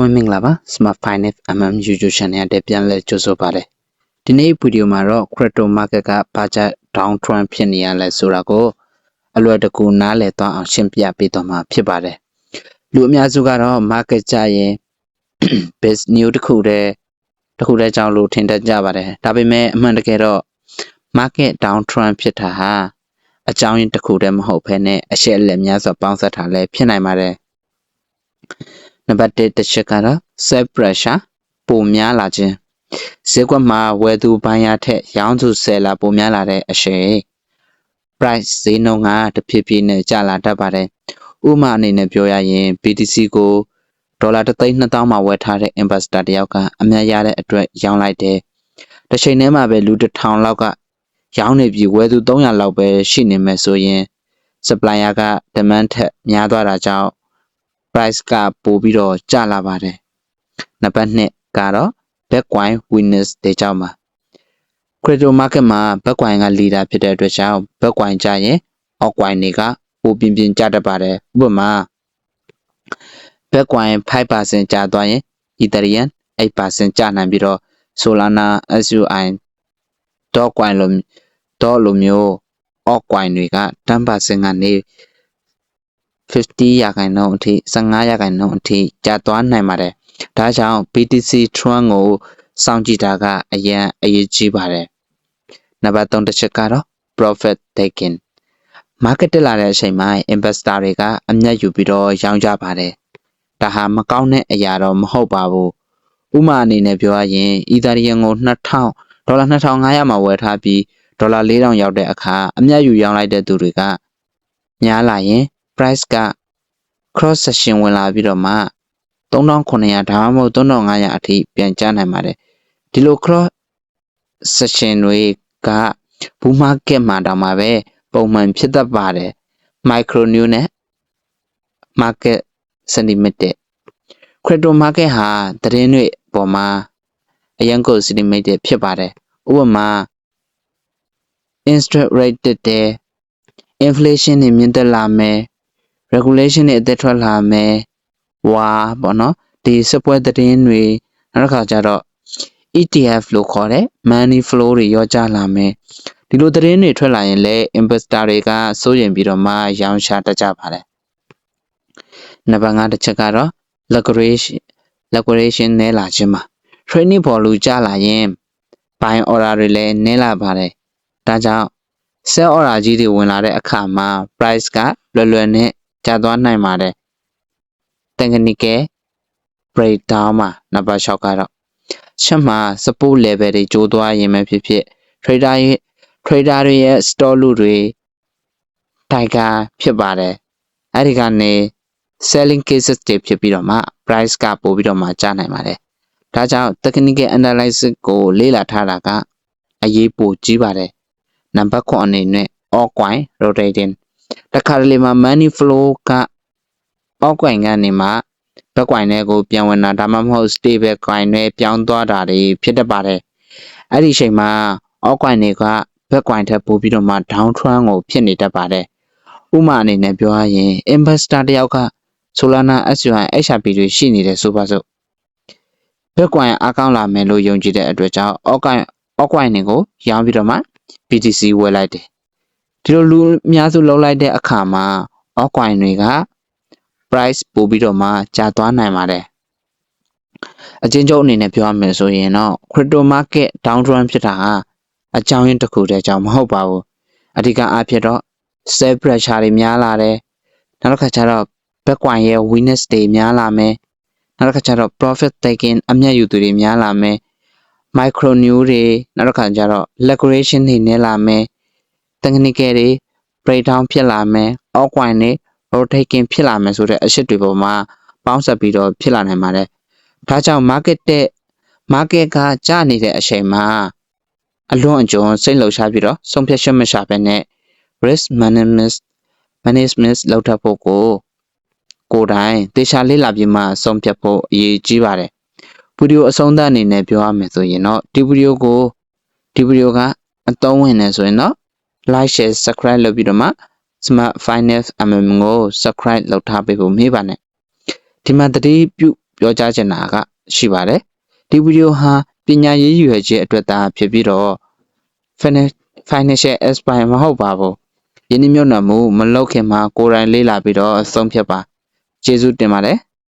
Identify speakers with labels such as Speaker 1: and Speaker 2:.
Speaker 1: မင်္ဂလာပါ Smart Finance YouTube Channel တဲ့ပြန်လဲကြိုဆိုပါတယ်ဒီနေ့ဗီဒီယိုမှာတော့ Crypto Market ကဘာကြောင့် Downtrend ဖြစ်နေရလဲဆိုတာကိုအလွယ်တကူနားလည်သွားအောင်ရှင်းပြပေးသွားမှာဖြစ်ပါတယ်လူအများစုကတော့ Market ကြရင် Base New တစ်ခုတည်းကြောင့်လို့ထင်တတ်ကြပါတယ်ဒါပေမဲ့အမှန်တကယ်တော့ Market Downtrend ဖြစ်တာဟာအကြောင်းရင်းတစ်ခုတည်းမဟုတ်ဘဲနဲ့အရှက်အလက်များစွာပေါင်းစပ်ထားလဲဖြစ်နိုင်ပါတယ်နံပါတ်1တစ်ချက်ကတော့ Sell Pressure ပိုများလာခြင်းဈေးကွက်မှာဝယ်သူဘိုင်းရထက်ရောင်းသူဆယ်လာပိုများလာတဲ့အရှိန် Price ဈေးနှုန်းကတဖြည်းဖြည်းနဲ့ကျလာတတ်ပါတယ်ဥပမာအနေနဲ့ပြောရရင် BTC ကိုဒေါ်လာ3,200,000မှာဝယ်ထားတဲ့ Investor တယောက်ကအမြတ်ရတဲ့အတွက်ရောင်းလိုက်တယ်တစ်ချိန်တည်းမှာပဲလူ1,000လောက်ကရောင်းနေပြီးဝယ်သူ300လောက်ပဲရှိနေမယ်ဆိုရင် Supplier က Demand ထက်များသွားတာကြောင့်price ကပိုပြီးတော့ကျလာပါတယ်နံပါတ်2ကတော့ Bitcoin weakness တွေကြောင့်ပါ Crypto market မှာ Bitcoin က leader ဖြစ်တဲ့အတွက်ကြောင့် Bitcoin ကျရင် altcoin တွေကပိုပြင်းပြင်းကျတတ်ပါတယ်ဥပမာ Bitcoin 5% ကျသွားရင် Ethereum 8% ကျနိုင်ပြီးတော့ Solana SUI Dogecoin လိုမျိုး altcoin တွေက 10% ကနေ50%အထိ15%အထိကျသွားနိုင်ပါတယ်ဒါကြောင့် BTC Trend ကိုစောင့်ကြည့်တာကအရေးကြီးပါတယ်နံပါတ်3တစ်ချက်ကတော့ Profit Taking Market တက်လာတဲ့အချိန်မှာ Investor တွေကအမြတ်ယူပြီးတော့ရောင်းကြပါတယ်ဒါဟာမကောင်းတဲ့အရာတော့မဟုတ်ပါဘူးဥပမာအနေနဲ့ပြောရရင် Ethereum ကိုဒေါ်လာ2,500မှာဝယ်ထားပြီးဒေါ်လာ4,000ရောက်တဲ့အခါအမြတ်ယူရောင်းလိုက်တဲ့သူတွေကများလာရင်price က cross section ဝင်လာပြီးတော့မှ3,900ဒါမှမဟုတ်3,500အထိပြန်ကျနိုင်ပါတယ်ဒီလို cross section တွေကbull market မှာတောင်မှပဲပုံမှန်ဖြစ်တတ်ပါတယ် micro new နဲ့ market sentiment crypto market ဟာသတင်းတွေပေါ်မှာအရင်ကို sentiment ဖြစ်ပါတယ်ဥပမာ interest rate တက်တယ် inflation တွေမြင့်တက်လာမယ်regulation တွေအသက်ထွက်လာမယ်ဝါပေါ့နော်ဒီစပွဲသတင်းတွေနောက်တစ်ခါကျတော့ ETF လို့ခေါ်တဲ့ money flow တွေရောကျလာမယ်ဒီလိုသတင်းတွေထွက်လာရင်လည်း investor တွေကစိုးရိမ်ပြီးတော့မှရောင်းချတတ်ကြပါတယ်နံပါတ်5တစ်ချက်ကတော့ liquidation နည်းလာခြင်းပါ trading volume ကျလာရင် buying order တွေလည်းနည်းလာပါတယ်ဒါကြောင့် sell order ကြီးတွေဝင်လာတဲ့အခါမှာ price ကလွယ်နဲ့ကျသွားနိုင်ပါတယ် technical breakdown မှာနံပါတ်6ကတော့ချက်မှာ support level တွေကျိုးသွားရင်ပဲဖြစ်ဖြစ် trader တွေရဲ့ store လူတွေတိုင်ကာဖြစ်ပါတယ်အဲ့ဒီကနေ selling cases တွေဖြစ်ပြီးတော့မှ price ကပိုပြီးတော့မှကျနိုင်ပါတယ်ဒါကြောင့် technical analysis ကိုလေ့လာထားတာကအရေးပိုကြီးပါတယ်နံပါတ်9အနေနဲ့ altcoin rotating တခါတလေမှာ money flow က altcoin ကနေမှ Bitcoin တွေကိုပြန်ဝင်တာဒါမှမဟုတ် stable coin တွေပြောင်းသွားတာတွေဖြစ်တတ်ပါတယ်အဲ့ဒီအချိန်မှာ altcoin တွေက Bitcoin ထက်ပိုပြီးတော့မှ downtrend ကိုဖြစ်နေတတ်ပါတယ်ဥပမာအနေနဲ့ပြောရရင် investor တယောက်က Solana SUI HRP တွေရှိနေတယ်ဆိုပါစို့ Bitcoin အကောင့်လာမယ်လို့ယုံကြည်တဲ့အတွက်ကြောင့် altcoin တွေကိုရောင်းပြီးတော့မှ BTC ဝယ်လိုက်တယ်ဒီလိုလူအများစုလောက်လိုက်တဲ့အခါမှာ altcoin တွေက price ပို့ပြီးတော့မှကျသွားနိုင်ပါတယ်အချင်းချုပ်အနေနဲ့ပြောရမယ်ဆိုရင်တော့ crypto market downtrend ဖြစ်တာဟာအကြောင်းရင်းတစ်ခုတည်းကြောင့်မဟုတ်ပါဘူးအဓိကအားဖြင့်တော့ sell pressure တွေများလာတယ်နောက်တစ်ခါကျတော့ Bitcoin ရဲ့ weakness တွေများလာမယ်နောက်တစ်ခါကျတော့ profit taking အမြတ်ယူသူတွေများလာမယ် micro new တွေနောက်တစ်ခါကျတော့ liquidation တွေနည်းလာမယ် technical တွေ breakdown ဖြစ်လာမယ် altcoin တွေ rotating ဖြစ်လာမယ်ဆိုတဲ့အချက်တွေပေါ်မှာပေါင်းစပ်ပြီးတော့ဖြစ်လာနိုင်ပါတယ်ဒါကြောင့် market ကကျနေတဲ့အချိန်မှာအလွန်အကျွံစိတ်လှုပ်ရှားပြီးတော့ဆုံးဖြတ်ချက်မချဘဲနဲ့ risk management လုပ်တတ်ဖို့ကိုယ်တိုင်သေချာလေ့လာပြီးမှဆုံးဖြတ်ဖို့အရေးကြီးပါတယ်ဗီဒီယိုအဆုံးသတ်အနေနဲ့ပြောရမယ်ဆိုရင်တော့ဒီဗီဒီယိုကအသုံးဝင်နေဆိုရင်တော့ like share subscribe လုပ်ပြီးတော့မှ Smart Finance ကို subscribe လုပ်ထားပေးဖို့မေးပါနဲ့ဒီမှာတတိပြု ပြောကြားချင်တာကရှိပါတယ်ဒီဗီဒီယိုဟာပညာရေးရွယ်ချက်အတွက်သာဖြစ်ပြီးတော့ financial advice မဟုတ်ပါဘူးယင်းနှမြုပ်နှံမှုမလုပ်ခင်မှာကိုယ်တိုင်လေ့လာပြီးတော့ဆုံးဖြတ်ပါကျေးဇူးတင်ပါတယ်